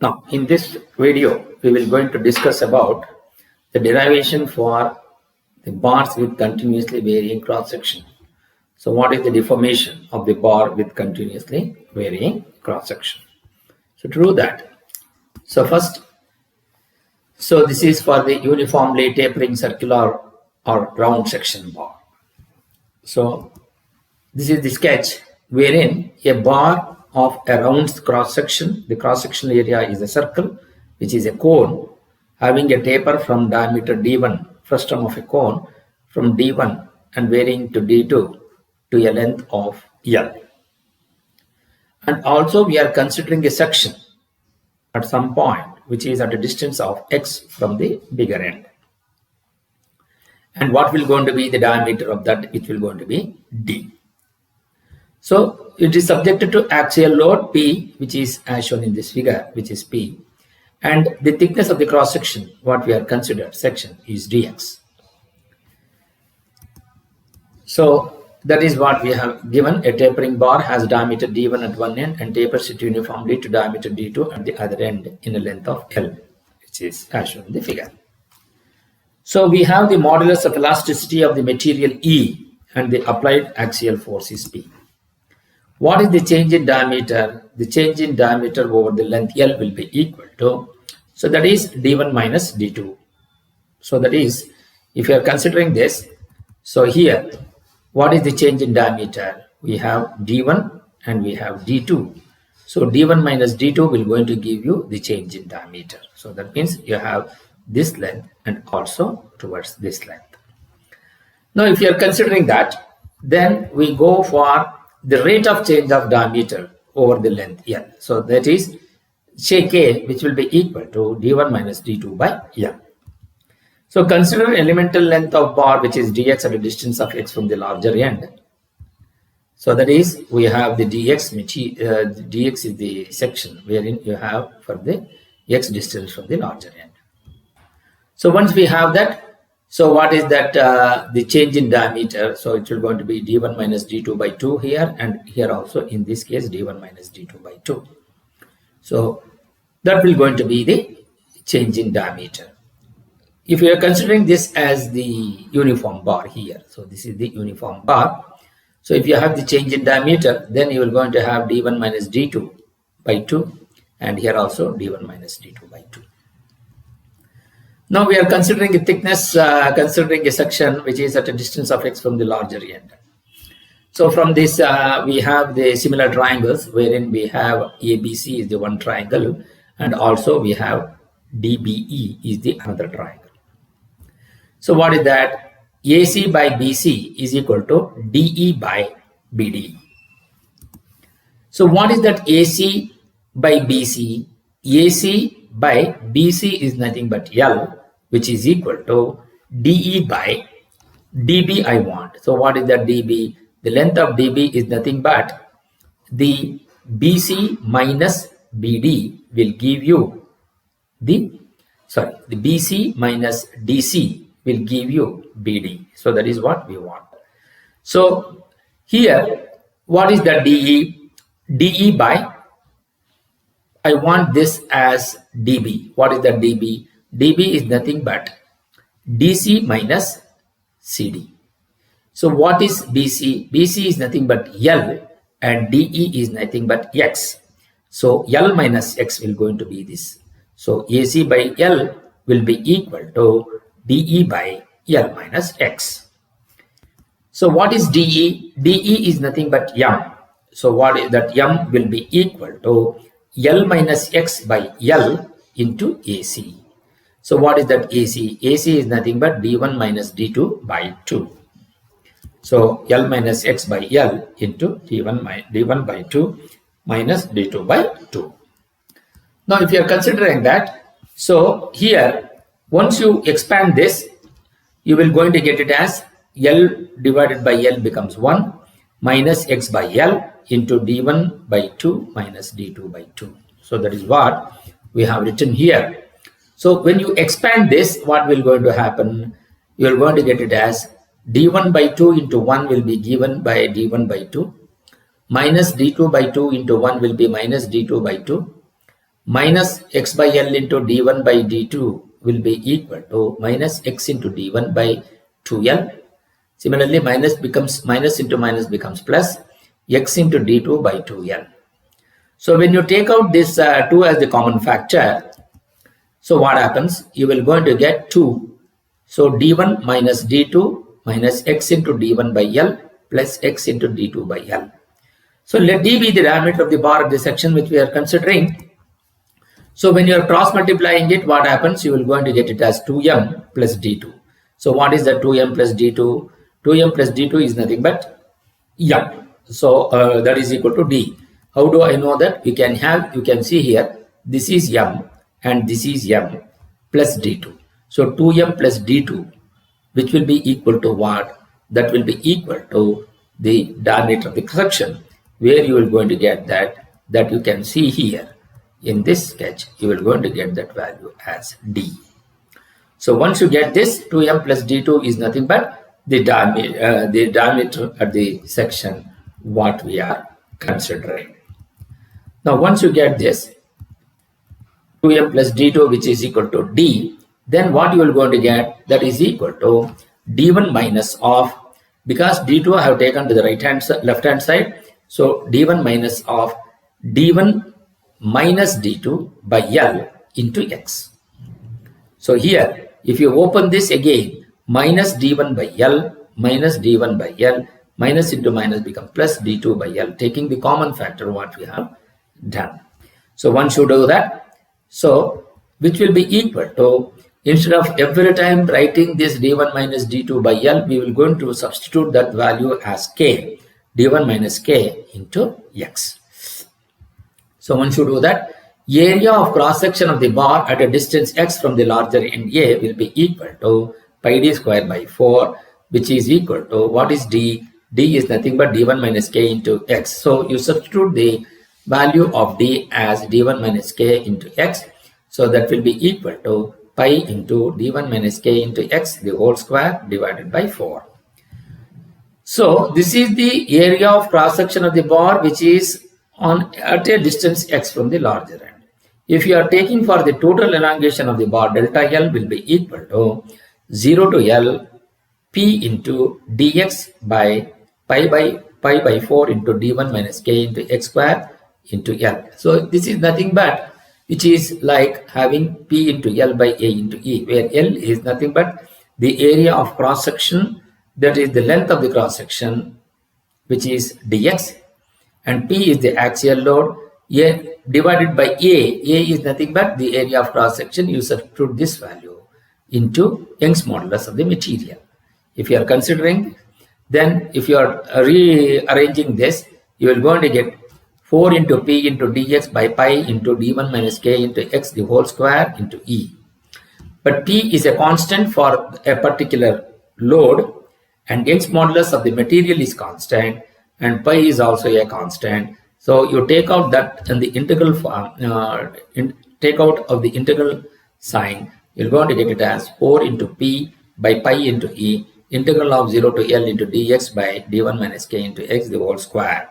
Now, in this video, we will going to discuss about the derivation for the bars with continuously varying cross section. So, what is the deformation of the bar with continuously varying cross section? So, to do that, this is for the uniformly tapering circular or round section bar. So, this is the sketch wherein a bar of a round cross section, the cross sectional area is a circle, which is a cone having a taper from diameter D1, first term of a cone, from D1 and varying to D2 to a length of L. And also we are considering a section at some point which is at a distance of x from the bigger end. And what will going to be the diameter of that? It will going to be D. So it is subjected to axial load P, which is as shown in this figure, which is P. And the thickness of the cross section, what we are considered section, is dx. So that is what we have given. A tapering bar has diameter D1 at one end and tapers it uniformly to diameter D2 at the other end in a length of L, which is as shown in the figure. So we have the modulus of elasticity of the material E and the applied axial force is P. What is the change in diameter? The change in diameter over the length L will be equal to, so that is D1 minus D2. So that is, if you are considering this, so here, what is the change in diameter? We have D1 and we have D2. So D1 minus D2 will going to give you the change in diameter. So that means you have this length and also towards this length. Now, if you are considering that, then we go for the rate of change of diameter over the length L. So that is K, which will be equal to D1 minus D2 by L. So consider elemental length of bar, which is dx at a distance of x from the larger end. So that is, we have the dx, dx is the section wherein you have for the x distance from the larger end. So once we have that, so what is that the change in diameter? So it will going to be D1 minus D2 by 2 here, and here also in this case D1 minus D2 by 2. So that will going to be the change in diameter. If we are considering this as the uniform bar here, so this is the uniform bar. So if you have the change in diameter, then you are going to have D1 minus D2 by 2, and here also D1 minus D2 by 2. Now we are considering a thickness, considering a section which is at a distance of x from the larger end. So from this we have the similar triangles wherein we have ABC is the one triangle and also we have DBE is the another triangle. So what is that? AC by BC is equal to DE by BD. So what is that AC by BC? AC by BC is nothing but L, which is equal to DE by DB I want. So what is that DB? The length of DB is nothing but the BC minus BD will give you the BC minus DC will give you BD. So that is what we want. So here, what is the DE? DE by, I want this as DB. What is the DB? DB is nothing but DC minus CD. So what is BC? BC is nothing but L and DE is nothing but X. So L minus X will going to be this. So AC by L will be equal to DE by L minus X. So what is DE? DE is nothing but M. So what is that? M will be equal to L minus X by L into AC. So what is that AC? AC is nothing but D1 minus D2 by 2. So L minus X by L into D1 by 2 minus D2 by 2. Now if you are considering that, so here once you expand this, you will going to get it as L divided by L becomes 1 minus X by L into D1 by 2 minus D2 by 2. So that is what we have written here. So when you expand this, what will going to happen? You are going to get it as D1 by 2 into 1 will be given by D1 by 2 minus D2 by 2 into 1 will be minus D2 by 2 minus x by L into d1 by d2 will be equal to minus x into d1 by 2L. Similarly, minus into minus becomes plus x into d2 by 2L. So when you take out this 2 as the common factor, so what happens? You will going to get 2. So d1 minus d2 minus x into d1 by L plus x into d2 by L. So let d be the diameter of the bar of the section which we are considering. So when you are cross multiplying it, what happens? You will going to get it as 2m plus d2. So what is that 2m plus d2? 2m plus d2 is nothing but m. So that is equal to d. How do I know that? You can see here, this is m and this is m plus d2. So 2m plus d2, which will be equal to what? That will be equal to the diameter of the section, where you will going to get that you can see here in this sketch. You will going to get that value as d. So once you get this, 2m plus d2 is nothing but the diameter at the section what we are considering. Now once you get this 2m plus d2 which is equal to d, then what you will going to get, that is equal to d1 minus of, because d2 I have taken to the left hand side, so d1 minus of d1 minus d2 by L into x. So here if you open this again, minus d1 by L minus d1 by L, minus into minus becomes plus d2 by L, taking the common factor what we have done. So once you do that, so which will be equal to, instead of every time writing this d1 minus d2 by L, we will going to substitute that value as k, d1 minus k into x. So once you do that, area of cross section of the bar at a distance x from the larger end A will be equal to pi d square by 4, which is equal to, what is d? D is nothing but d1 minus k into x. So you substitute the value of d as d1 minus k into x. So that will be equal to pi into d1 minus k into x the whole square divided by 4. So this is the area of cross section of the bar which is at a distance x from the larger end. If you are taking for the total elongation of the bar, delta L will be equal to 0 to L p into dx by pi by 4 into d1 minus k into x square into L. So this is nothing but, which is like having p into L by a into e, where L is nothing but the area of cross section, that is the length of the cross section, which is dx, and p is the axial load, a divided by a is nothing but the area of cross section. You substitute this value into Young's modulus of the material. If you are considering, then if you are rearranging this, you will going to get 4 into p into dx by pi into d1 minus k into x the whole square into e. But p is a constant for a particular load, and Young's modulus of the material is constant, and pi is also a constant. So you take out that in the integral form, take out of the integral sign, you're going to get it as 4 into p by pi into e, integral of 0 to L into dx by d1 minus k into x the whole square.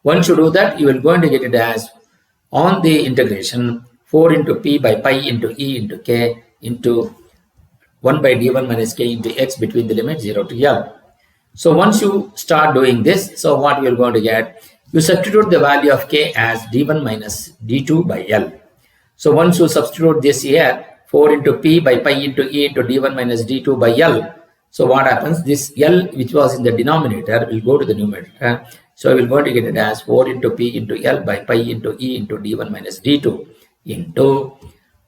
Once you do that, you will going to get it as, on the integration, 4 into p by pi into e into k into 1 by d1 minus k into x between the limit 0 to L. So once you start doing this, so what you are going to get, you substitute the value of k as d1 minus d2 by L. So once you substitute this here, 4 into p by pi into e into d1 minus d2 by L. So what happens, this L which was in the denominator will go to the numerator. So we will going to get it as 4 into p into L by pi into e into d1 minus d2 into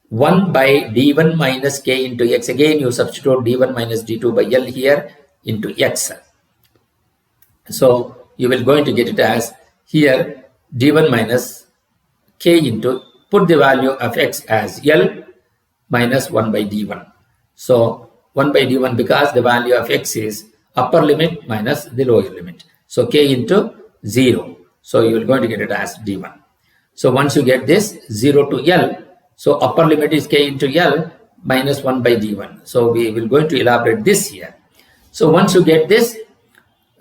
1 by d1 minus k into x. Again you substitute d1 minus d2 by L here into x. So you will going to get it as here d1 minus k into, put the value of x as L minus 1 by d1. So 1 by d1 because the value of x is upper limit minus the lower limit. So k into 0. So you will going to get it as d1. So once you get this 0 to L, so upper limit is k into L minus 1 by d1. So we will going to elaborate this here. So once you get this,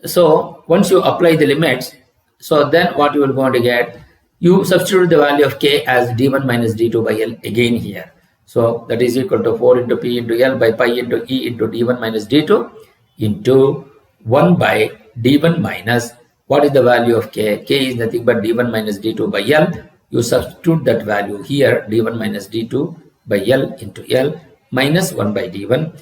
so once you apply the limits, so then what you will going to get, You substitute the value of k as d1 minus d2 by L again here. So that is equal to 4 into P into L by pi into E into d1 minus d2 into 1 by d1 minus, what is the value of k? K is nothing but d1 minus d2 by L. You substitute that value here, d1 minus d2 by L into L minus 1 by d1.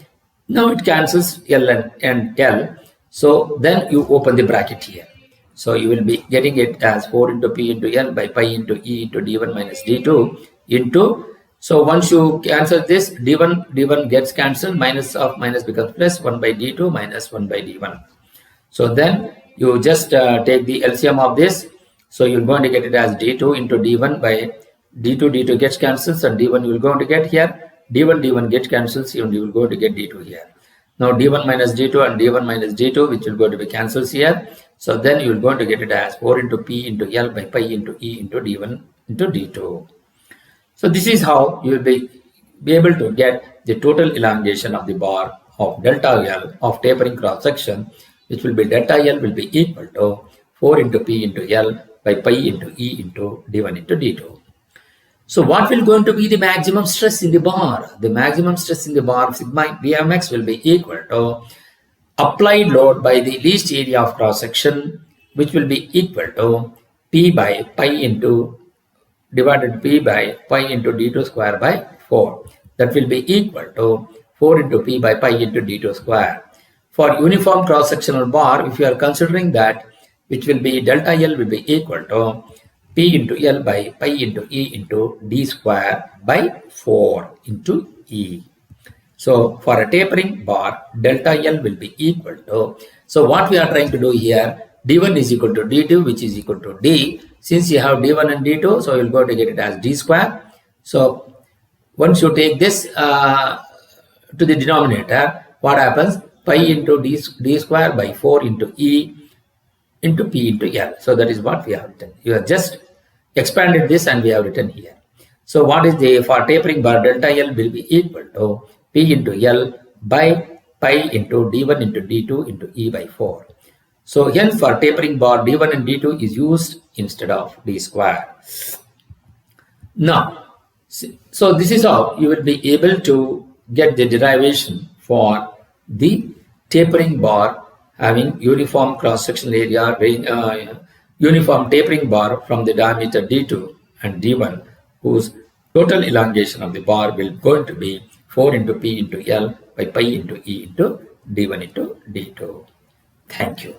Now it cancels L and L. So then you open the bracket here. So you will be getting it as 4 into P into L by pi into E into d1 minus d2 into, so once you cancel this, d1 gets cancelled, minus of minus becomes plus, 1 by d2 minus 1 by d1. So then you just take the LCM of this. So you're going to get it as d2 into d1 by d2 gets cancelled, and d1 you will going to get here. d1 gets cancelled, and you will go to get d2 here. Now d1 minus d2 and d1 minus d2, which will go to be cancelled here. So then you will going to get it as 4 into P into L by pi into E into d1 into d2. So this is how you will be able to get the total elongation of the bar of delta L of tapering cross section, which will be delta L will be equal to 4 into P into L by pi into E into d1 into d2. So what will going to be the maximum stress in the bar? The maximum stress in the bar of sigma Bmx will be equal to applied load by the least area of cross section, which will be equal to P by pi into divided P by pi into d2 square by 4. That will be equal to 4 into P by pi into d2 square. For uniform cross sectional bar, if you are considering that, which will be delta L will be equal to P into L by pi into E into d square by 4 into E. So for a tapering bar, delta L will be equal to, so what we are trying to do here, d1 is equal to d2, which is equal to d. Since you have d1 and d2, so you'll go to get it as d square. So once you take this to the denominator, what happens? Pi into d square by 4 into E into P into L. So that is what we have written. You have just expanded this and we have written here. So what is the, for tapering bar, delta L will be equal to P into L by pi into d1 into d2 into E by 4. So hence for tapering bar, d1 and d2 is used instead of d square. Now, so this is how you will be able to get the derivation for the tapering bar having uniform cross-sectional area, uniform tapering bar from the diameter d2 and d1, whose total elongation of the bar will going to be 4 into P into L by pi into E into d1 into d2. Thank you.